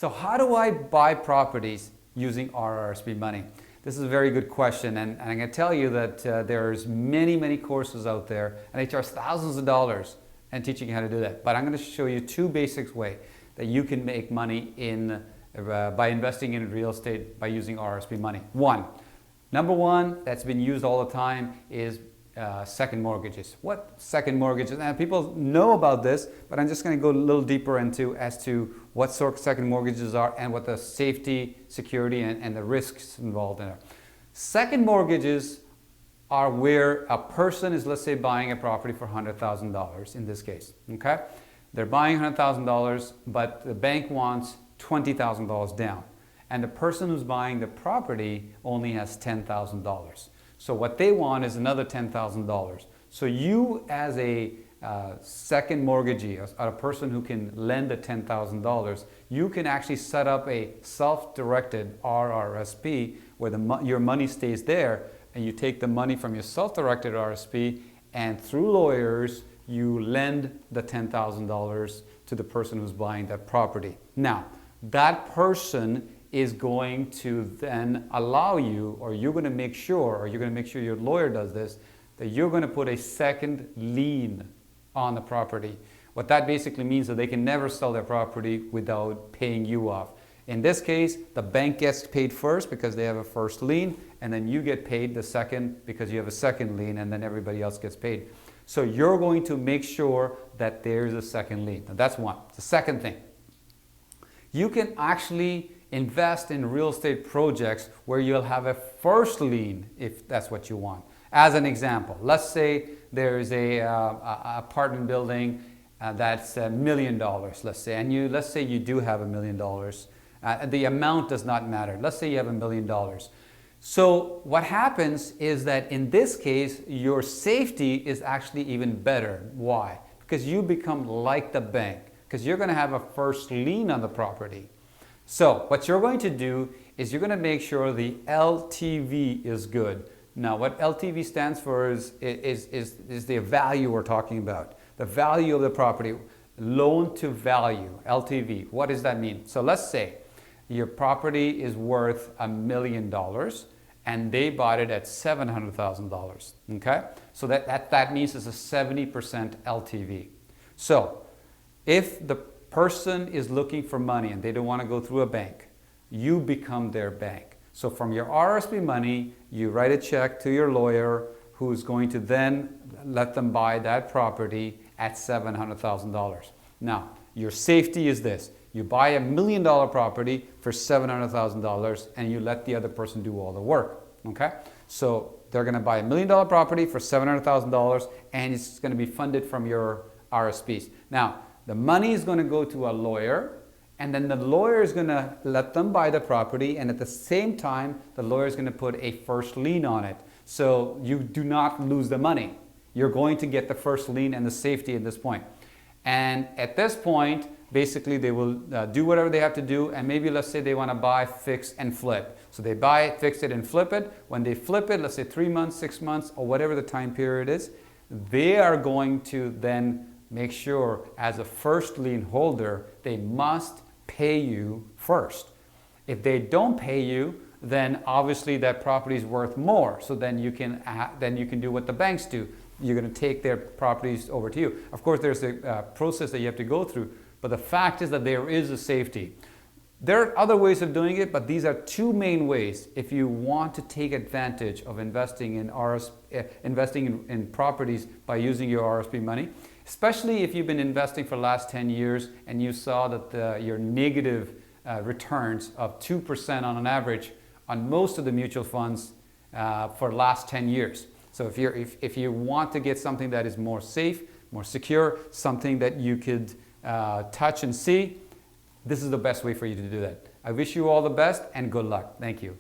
So how do I buy properties using RRSP money? This is a very good question, and I can tell you that there's many courses out there, and they charge thousands of dollars and teaching you how to do that. But I'm going to show you two basic ways that you can make money by investing in real estate by using RRSP money. Number one that's been used all the time is second mortgages. What second mortgages? And people know about this, but I'm just going to go a little deeper as to what sort of second mortgages are and what the safety, security, and the risks involved in it. Second mortgages are where a person is, let's say, buying a property for $100,000 in this case. Okay, they're buying $100,000, but the bank wants $20,000 down, and the person who's buying the property only has $10,000. So what they want is another $10,000. So you, as a second mortgagee, a person who can lend the $10,000, you can actually set up a self-directed RRSP where your money stays there, and you take the money from your self-directed RRSP, and through lawyers, you lend the $10,000 to the person who's buying that property. Now, that person is going to then allow you, or you're going to make sure your lawyer does this, that you're going to put a second lien on the property. What that basically means is that they can never sell their property without paying you off. In this case, the bank gets paid first because they have a first lien, and then you get paid the second because you have a second lien, and then everybody else gets paid. So you're going to make sure that there's a second lien. Now that's one. The second thing, you can actually invest in real estate projects where you'll have a first lien if that's what you want. As an example, let's say there's a apartment building that's $1 million, let's say, and let's say you do have $1 million. The amount does not matter. Let's say you have $1 million. So what happens is that in this case, your safety is actually even better. Why? Because you become like the bank, because you're going to have a first lien on the property. So what you're going to do is you're going to make sure the LTV is good. Now what LTV stands for is the value we're talking about. The value of the property, loan to value, LTV. What does that mean? So let's say your property is worth $1 million and they bought it at $700,000. Okay? So that means it's a 70% LTV. So if the person is looking for money and they don't want to go through a bank, you become their bank. So from your RRSP money, you write a check to your lawyer who's going to then let them buy that property at $700,000. Now, your safety is this. You buy $1 million property for $700,000 and you let the other person do all the work. Okay? So they're going to buy $1 million property for $700,000 and it's going to be funded from your RRSPs. Now, the money is going to go to a lawyer, and then the lawyer is going to let them buy the property, and at the same time, the lawyer is going to put a first lien on it. So you do not lose the money. You're going to get the first lien and the safety at this point. And at this point, basically they will do whatever they have to do, and maybe let's say they want to buy, fix, and flip. So they buy it, fix it, and flip it. When they flip it, let's say 3 months, 6 months, or whatever the time period is, they are going to then make sure as a first lien holder, they must pay you first. If they don't pay you, then obviously that property is worth more. So then you can do what the banks do. You're going to take their properties over to you. Of course, there's a process that you have to go through, but the fact is that there is a safety. There are other ways of doing it, but these are two main ways if you want to take advantage of investing in properties by using your RRSP money. Especially if you've been investing for the last 10 years and you saw that your negative returns of 2% on an average on most of the mutual funds for the last 10 years. So if you want to get something that is more safe, more secure, something that you could touch and see, this is the best way for you to do that. I wish you all the best and good luck. Thank you.